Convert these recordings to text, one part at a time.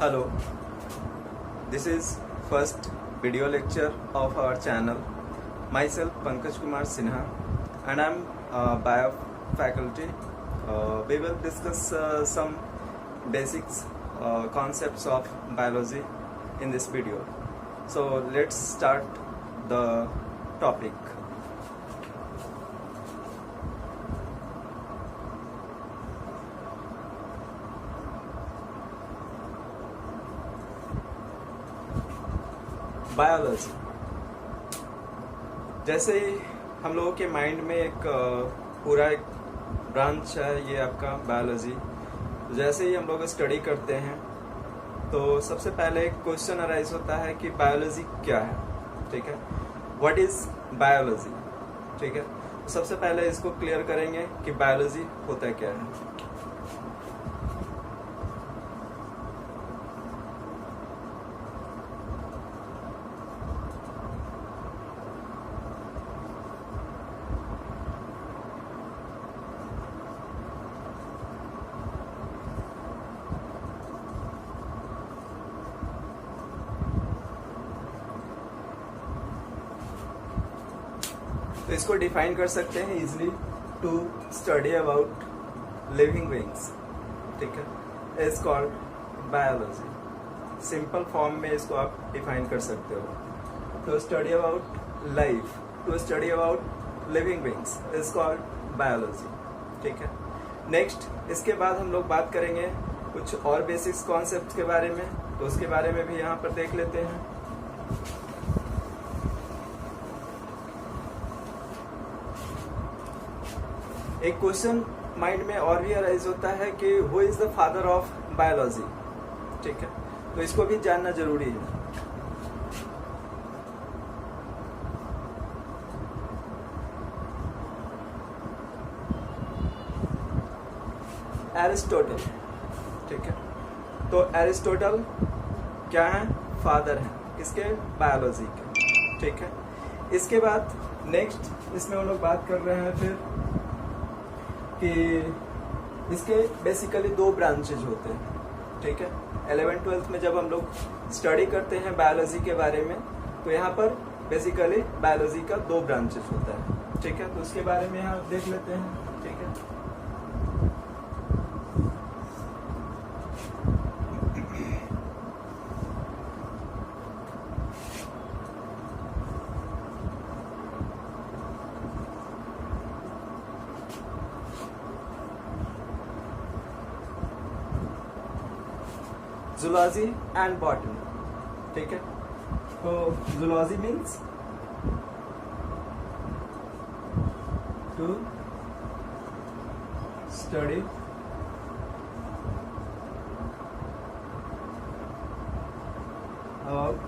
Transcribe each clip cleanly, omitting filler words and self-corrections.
Hello, this is first video lecture of our channel. Myself Pankaj Kumar Sinha and I'm bio faculty. We will discuss some basics concepts of biology in this video. So let's start the topic. Biology, जैसे ही हम लोगों के mind में एक पूरा एक branch है ये आपका बायोलॉजी। जैसे ही हम लोग स्टडी करते हैं तो सबसे पहले एक क्वेश्चन अराइज होता है कि बायोलॉजी क्या है। ठीक है, व्हाट इज बायोलॉजी। ठीक है, सबसे पहले इसको क्लियर करेंगे कि बायोलॉजी होता क्या है। तो इसको डिफाइन कर सकते हैं easily, to study about living beings. ठीक है, is called biology. Simple form में इसको आप डिफाइन कर सकते हो। To study about life, to study about living beings is called biology. ठीक है, नेक्स्ट इसके बाद हम लोग बात करेंगे कुछ और बेसिक्स कॉन्सेप्ट के बारे में, तो उसके बारे में भी यहाँ पर देख लेते हैं। एक क्वेश्चन माइंड में और भी अराइज होता है कि who is the father of biology. ठीक है, तो इसको भी जानना जरूरी है। एरिस्टोटल। ठीक है, तो एरिस्टोटल क्या है? फादर है किसके? बायोलॉजी के। ठीक है, इसके बाद नेक्स्ट इसमें हम लोग बात कर रहे हैं फिर कि इसके बेसिकली दो ब्रांचेज होते हैं। ठीक है, 11th-12th में जब हम लोग स्टडी करते हैं बायोलॉजी के बारे में तो यहाँ पर बेसिकली बायोलॉजी का दो ब्रांचेज होता है। ठीक है, तो उसके बारे में यहाँ देख लेते हैं। ठीक है, जूलॉजी एंड बॉटनी। ठीक है, तो zoology means to study about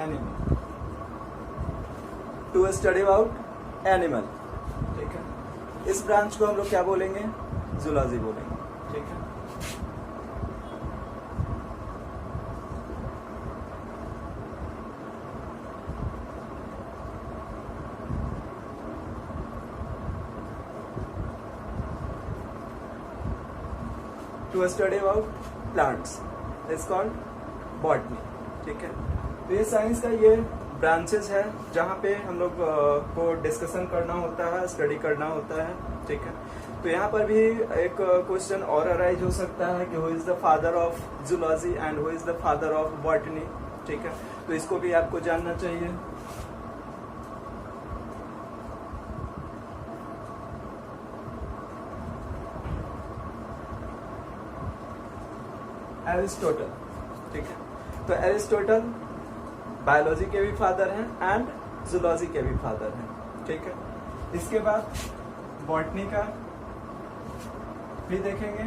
animal, to study about animal. ठीक है, इस ब्रांच को हम लोग क्या बोलेंगे? जूलॉजी बोलेंगे। ठीक है, to study about plants is called botany. ठीक है, तो ये साइंस का ये ब्रांचेस है जहाँ पे हम लोग को डिस्कशन करना होता है, स्टडी करना होता है। ठीक है, तो यहाँ पर भी एक क्वेश्चन और अराइज हो सकता है कि who is the father of zoology and who is the father of botany. ठीक है, तो इसको भी आपको जानना चाहिए। एरिस्टोटल। ठीक है, तो एरिस्टोटल बायोलॉजी के भी फादर हैं एंड जूलॉजी के भी फादर हैं। ठीक है, इसके बाद बॉटनी का भी देखेंगे।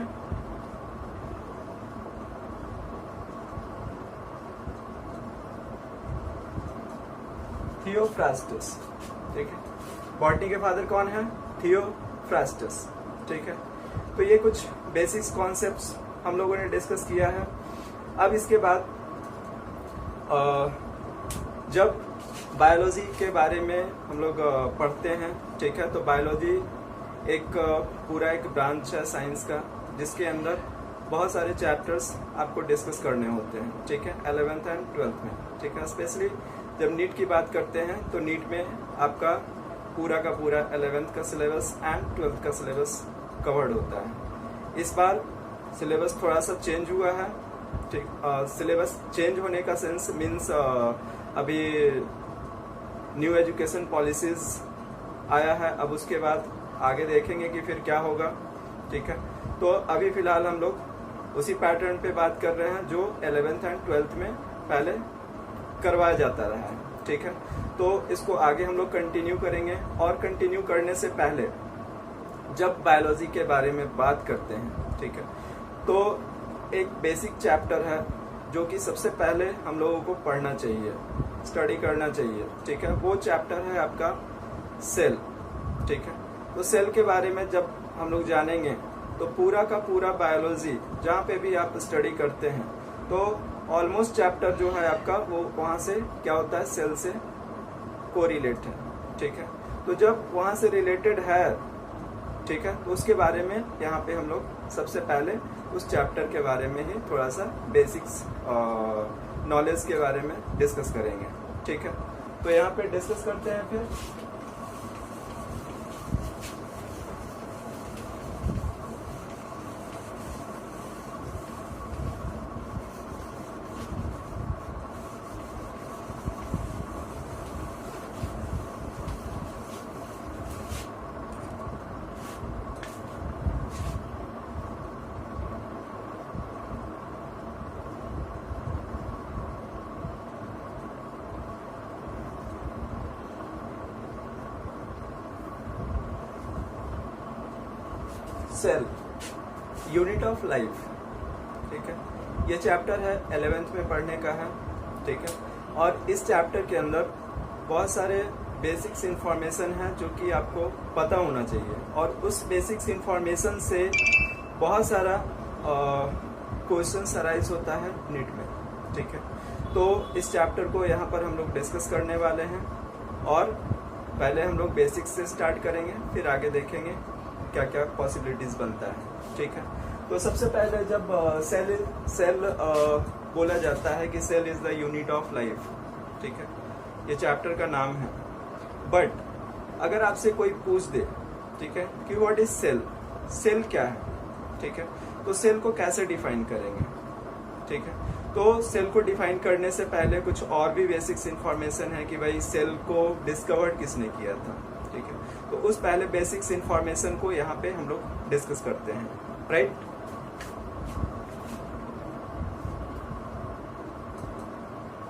थियोफ्रास्टस। ठीक है, बॉटनी के फादर कौन है? थियोफ्रास्टस। ठीक है, तो ये कुछ बेसिक्स कॉन्सेप्ट्स हम लोगों ने डिस्कस किया है। अब इसके बाद जब बायोलॉजी के बारे में हम लोग पढ़ते हैं, ठीक है, तो बायोलॉजी एक पूरा एक ब्रांच है साइंस का, जिसके अंदर बहुत सारे चैप्टर्स आपको डिस्कस करने होते हैं, ठीक है, 11th एंड 12th में, ठीक है। स्पेशली जब नीट की बात करते हैं तो नीट में आपका पूरा का पूरा 11th का सिलेबस एंड 12th का सिलेबस कवर्ड होता है। इस बार सिलेबस थोड़ा सा चेंज हुआ है, ठीक। सिलेबस चेंज होने का सेंस मीन्स अभी न्यू एजुकेशन पॉलिसीज आया है, अब उसके बाद आगे देखेंगे कि फिर क्या होगा, ठीक है। तो अभी फिलहाल हम लोग उसी पैटर्न पे बात कर रहे हैं जो 11th एंड 12th में पहले करवाया जाता रहा है, ठीक है। तो इसको आगे हम लोग कंटिन्यू करेंगे, और कंटिन्यू करने से पहले जब बायोलॉजी के बारे में बात करते हैं, ठीक है, तो एक बेसिक चैप्टर है जो कि सबसे पहले हम लोगों को पढ़ना चाहिए, स्टडी करना चाहिए, ठीक है। वो चैप्टर है आपका सेल, ठीक है। तो सेल के बारे में जब हम लोग जानेंगे तो पूरा का पूरा बायोलॉजी जहाँ पे भी आप स्टडी करते हैं तो ऑलमोस्ट चैप्टर जो है आपका वो वहाँ से क्या होता है, सेल से कोरिलेट है, ठीक है। तो जब वहाँ से रिलेटेड है, ठीक है, तो उसके बारे में यहाँ पे हम लोग सबसे पहले उस चैप्टर के बारे में ही थोड़ा सा बेसिक्स नॉलेज के बारे में डिस्कस करेंगे, ठीक है। तो यहाँ पे डिस्कस करते हैं फिर। सेल यूनिट ऑफ लाइफ, ठीक है, ये चैप्टर है 11th में पढ़ने का है, ठीक है। और इस चैप्टर के अंदर बहुत सारे बेसिक्स इंफॉर्मेशन है जो कि आपको पता होना चाहिए, और उस बेसिक्स इंफॉर्मेशन से बहुत सारा क्वेश्चन अराइज होता है नीट में, ठीक है। तो इस चैप्टर को यहाँ पर हम लोग डिस्कस करने वाले हैं, और पहले हम लोग बेसिक्स से स्टार्ट करेंगे, फिर आगे देखेंगे क्या क्या पॉसिबिलिटीज बनता है, ठीक है। तो सबसे पहले जब सेल बोला जाता है कि cell is the unit of life, ठीक है, ये चैप्टर का नाम है। बट अगर आपसे कोई पूछ दे, ठीक है, कि व्हाट इज सेल, सेल क्या है, ठीक है, तो सेल को कैसे डिफाइन करेंगे, ठीक है। तो सेल को डिफाइन करने से पहले कुछ और भी बेसिक्स इंफॉर्मेशन है कि भाई सेल को डिस्कवर्ड किसने किया था, ठीक है। तो उस पहले बेसिक्स इंफॉर्मेशन को यहाँ पे हम लोग डिस्कस करते हैं, right.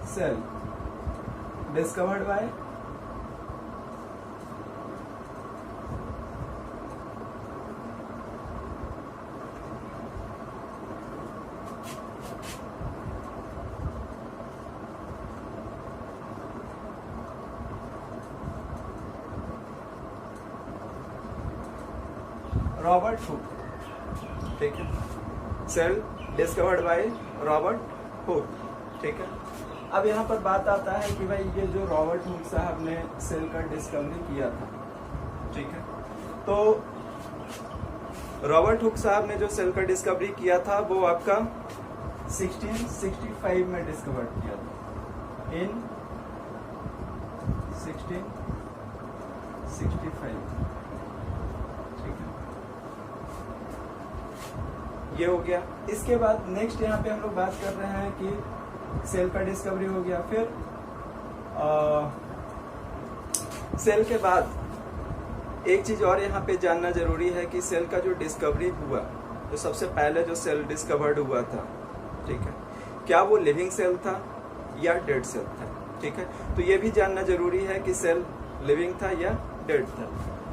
Cell discovered by Robert Hooke, ठीक है। Cell discovered by Robert Hooke, ठीक है। अब यहाँ पर बात आता है कि भाई ये जो रॉबर्ट हुक साहब ने सेल का डिस्कवरी किया था, ठीक है, तो रॉबर्ट हुक साहब ने जो सेल का डिस्कवरी किया था वो आपका 1665 में डिस्कवर किया था, इन 1665, ठीक है। ये हो गया। इसके बाद नेक्स्ट यहाँ पे हम लोग बात कर रहे हैं कि सेल का डिस्कवरी हो गया, फिर सेल के बाद एक चीज और यहाँ पे जानना जरूरी है कि सेल का जो डिस्कवरी हुआ, तो सबसे पहले जो सेल डिस्कवर्ड हुआ था, ठीक है, क्या वो लिविंग सेल था या डेड सेल था, ठीक है। तो ये भी जानना जरूरी है कि सेल लिविंग था या डेड था।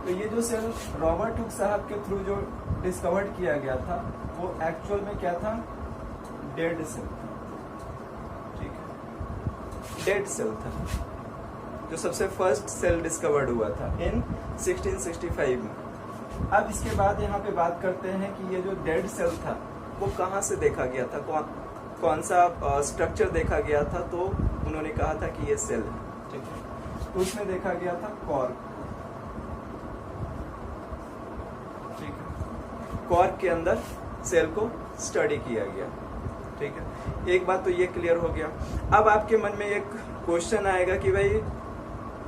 तो ये जो सेल रॉबर्ट हुक साहब के थ्रू जो डिस्कवर्ड किया गया था वो एक्चुअल में क्या था, डेड सेल था, ठीक है, डेड सेल था, जो सबसे फर्स्ट सेल डिस्कवर्ड हुआ था इन 1665 में। अब इसके बाद यहाँ पे बात करते हैं कि ये जो डेड सेल था वो कहाँ से देखा गया था, कौन सा स्ट्रक्चर देखा गया था, तो उन्होंने कहा था कि ये सेल है, ठीक है। तो उसमें देखा गया था कॉर्क, ठीक है, कॉर्क के अंदर सेल को स्टडी किया गया। ठीक है, एक बात तो ये क्लियर हो गया। अब आपके मन में एक क्वेश्चन आएगा कि भाई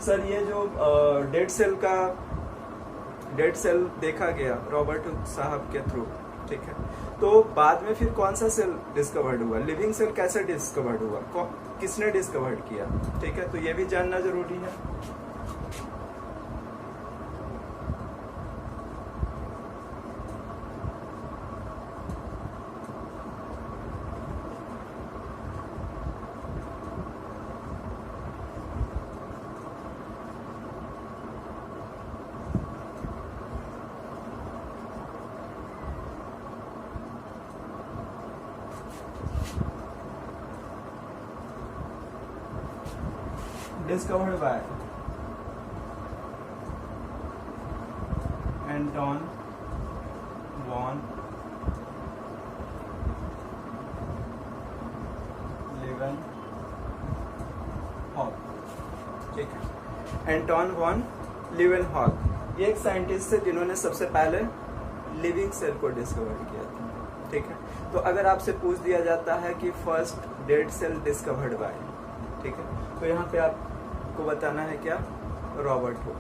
सर ये जो डेड सेल देखा गया रॉबर्ट हुक साहब के थ्रू, ठीक है, तो बाद में फिर कौन सा सेल डिस्कवर्ड हुआ, लिविंग सेल कैसे डिस्कवर्ड हुआ, किसने डिस्कवर्ड किया? ठीक है, तो ये भी जानना जरूरी है। Discovered by Anton von Leeuwenhoek। ठीक है, एंटॉन वॉन लीवेनहॉक ये एक साइंटिस्ट थे जिन्होंने सबसे पहले लिविंग सेल को डिस्कवर किया था। ठीक है, तो अगर आपसे पूछ दिया जाता है कि first dead cell discovered by, ठीक है, तो यहाँ पे आपको बताना है क्या, रॉबर्ट हुक।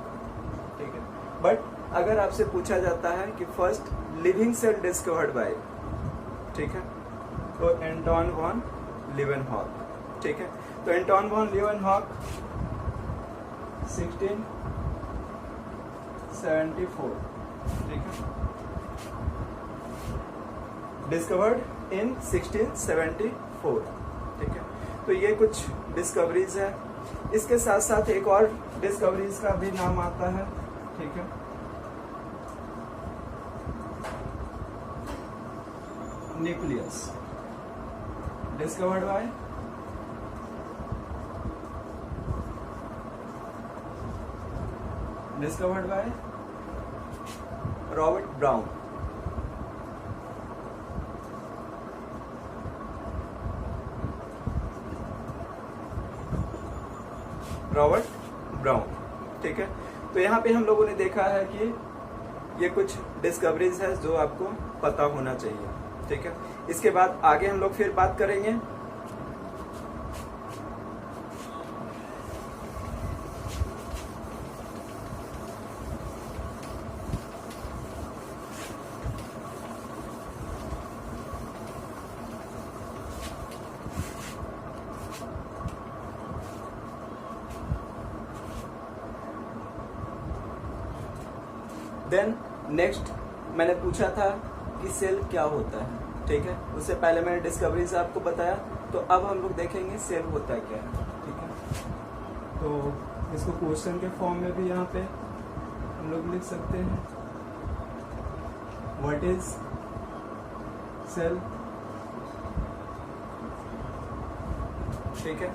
ठीक है, बट अगर आपसे पूछा जाता है कि first living cell discovered by, ठीक है, तो एंटॉन वॉन लीवेनहॉक। ठीक है, तो एंटॉन वॉन लीवेनहॉक 1674, ठीक है, डिस्कवर्ड इन 1674। ठीक है, तो ये कुछ डिस्कवरीज है। इसके साथ साथ एक और डिस्कवरीज का भी नाम आता है। ठीक है, nucleus discovered by Robert brown. ठीक है, तो यहाँ पे हम लोगों ने देखा है कि ये कुछ डिस्कवरीज है जो आपको पता होना चाहिए। ठीक है, इसके बाद आगे हम लोग फिर बात करेंगे। देन नेक्स्ट मैंने पूछा था कि सेल क्या होता है। ठीक है, उससे पहले मैंने डिस्कवरीज आपको बताया, तो अब हम लोग देखेंगे सेल होता क्या है। ठीक है, तो इसको क्वेश्चन के फॉर्म में भी यहाँ पे हम लोग लिख सकते हैं, व्हाट इज सेल। ठीक है,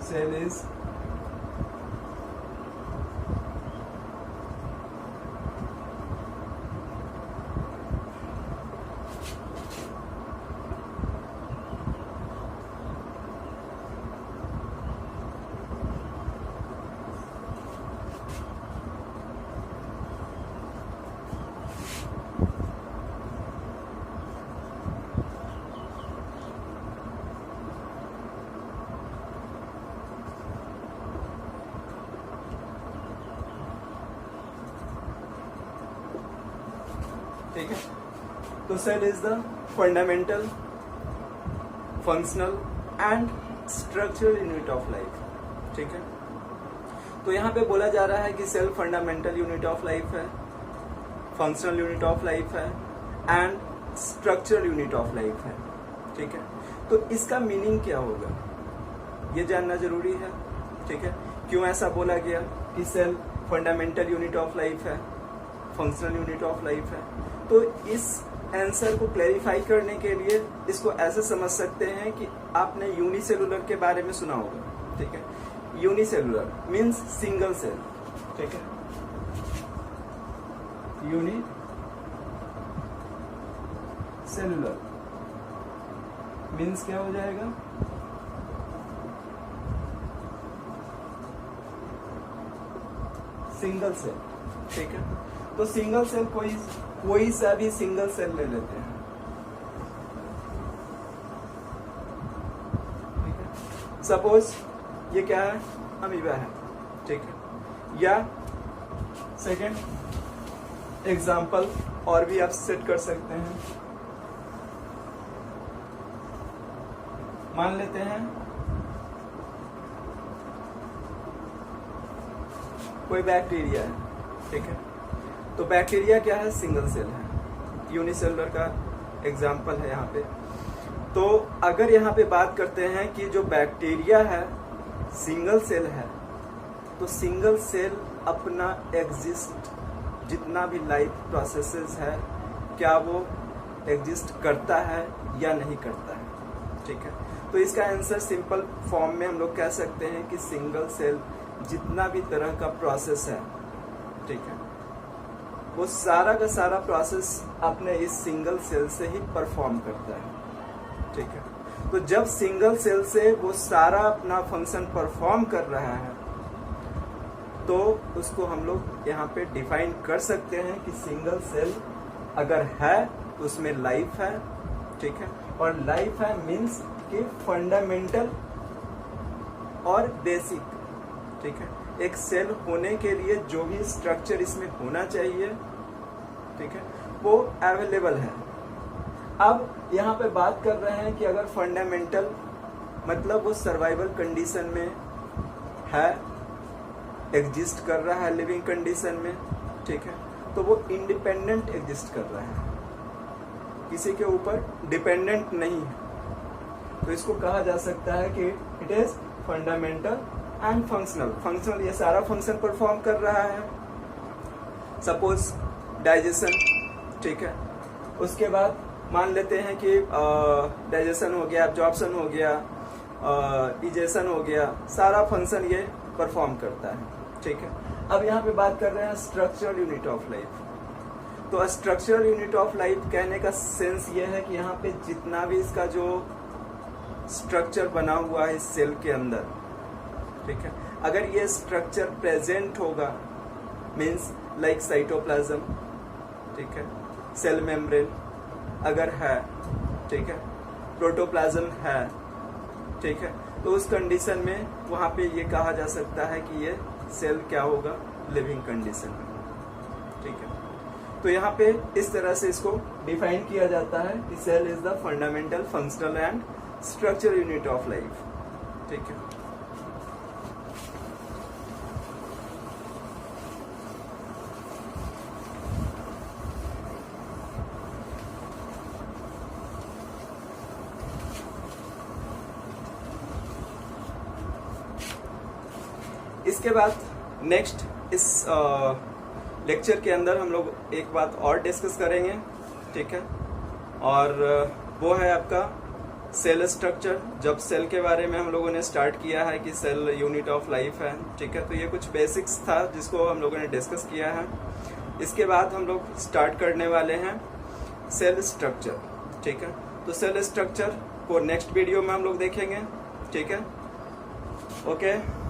सेल इज ठीक है, तो cell is the fundamental, functional and structural unit of life. ठीक है, तो यहाँ पे बोला जा रहा है कि cell fundamental unit of life है, फंक्शनल यूनिट ऑफ लाइफ है and structural unit of life है। ठीक है, तो इसका मीनिंग क्या होगा ये जानना जरूरी है। ठीक है, क्यों ऐसा बोला गया कि cell fundamental unit of life है, फंक्शनल यूनिट ऑफ लाइफ है, तो इस आंसर को क्लैरिफाई करने के लिए इसको ऐसे समझ सकते हैं कि आपने यूनिसेलुलर के बारे में सुना होगा। ठीक है, यूनिसेलुलर मीन्स सिंगल सेल। ठीक है, यूनिसेलुलर मीन्स क्या हो जाएगा, सिंगल सेल। ठीक है। तो सिंगल सेल कोई सा भी सिंगल सेल ले लेते हैं, ठीक है। सपोज ये क्या है, अमीबा है, ठीक है। या सेकेंड एग्जाम्पल और भी आप सेट कर सकते हैं, मान लेते हैं कोई बैक्टीरिया है, ठीक है। तो बैक्टीरिया क्या है, सिंगल सेल है, यूनिसेलुलर का एग्जाम्पल है यहाँ पे। तो अगर यहाँ पे बात करते हैं कि जो बैक्टीरिया है सिंगल सेल है, तो सिंगल सेल अपना एग्जिस्ट जितना भी लाइफ प्रोसेसेस है, क्या वो एग्जिस्ट करता है या नहीं करता है, ठीक है। तो इसका आंसर सिंपल फॉर्म में हम लोग कह सकते हैं कि सिंगल सेल जितना भी तरह का प्रोसेस है, ठीक है, वो सारा का सारा प्रोसेस अपने इस सिंगल सेल से ही परफॉर्म करता है, ठीक है। तो जब सिंगल सेल से वो सारा अपना फंक्शन परफॉर्म कर रहा है, तो उसको हम लोग यहाँ पे डिफाइन कर सकते हैं कि सिंगल सेल अगर है तो उसमें लाइफ है, ठीक है। और लाइफ है मीन्स कि फंडामेंटल और बेसिक, ठीक है। एक सेल होने के लिए जो भी स्ट्रक्चर इसमें होना चाहिए, ठीक है, वो अवेलेबल है। अब यहाँ पे बात कर रहे हैं कि अगर फंडामेंटल मतलब वो सर्वाइवल कंडीशन में है, एग्जिस्ट कर रहा है लिविंग कंडीशन में, ठीक है, तो वो इंडिपेंडेंट एग्जिस्ट कर रहा है, किसी के ऊपर डिपेंडेंट नहीं है। तो इसको कहा जा सकता है कि it is fundamental and functional ये सारा फंक्शन परफॉर्म कर रहा है। सपोज डाइजेशन, ठीक है, उसके बाद मान लेते हैं कि डाइजेशन हो गया, एब्जॉर्प्शन हो गया, इजेशन हो गया, सारा फंक्शन ये परफॉर्म करता है, ठीक है। अब यहाँ पे बात कर रहे हैं स्ट्रक्चरल यूनिट ऑफ लाइफ। तो स्ट्रक्चरल यूनिट ऑफ लाइफ कहने का सेंस ये है कि यहाँ पे जितना भी इसका जो स्ट्रक्चर बना हुआ है इस सेल के अंदर, ठीक है, अगर ये स्ट्रक्चर प्रेजेंट होगा मीन्स लाइक साइटोप्लाज्म, ठीक है, सेल मेम्ब्रेन अगर है, ठीक है, प्रोटोप्लाज्म है, ठीक है, तो उस कंडीशन में वहां पे ये कहा जा सकता है कि ये सेल क्या होगा, लिविंग कंडीशन में, ठीक है। तो यहाँ पे इस तरह से इसको डिफाइन किया जाता है कि cell is the fundamental functional and structural unit of life, ठीक है। इसके बाद नेक्स्ट इस लेक्चर के अंदर हम लोग एक बात और डिस्कस करेंगे, ठीक है, और वो है आपका सेल स्ट्रक्चर। जब सेल के बारे में हम लोगों ने स्टार्ट किया है कि सेल यूनिट ऑफ लाइफ है, ठीक है, तो ये कुछ बेसिक्स था जिसको हम लोगों ने डिस्कस किया है। इसके बाद हम लोग स्टार्ट करने वाले हैं सेल स्ट्रक्चर, ठीक है। तो सेल स्ट्रक्चर को नेक्स्ट वीडियो में हम लोग देखेंगे, ठीक है, ओके।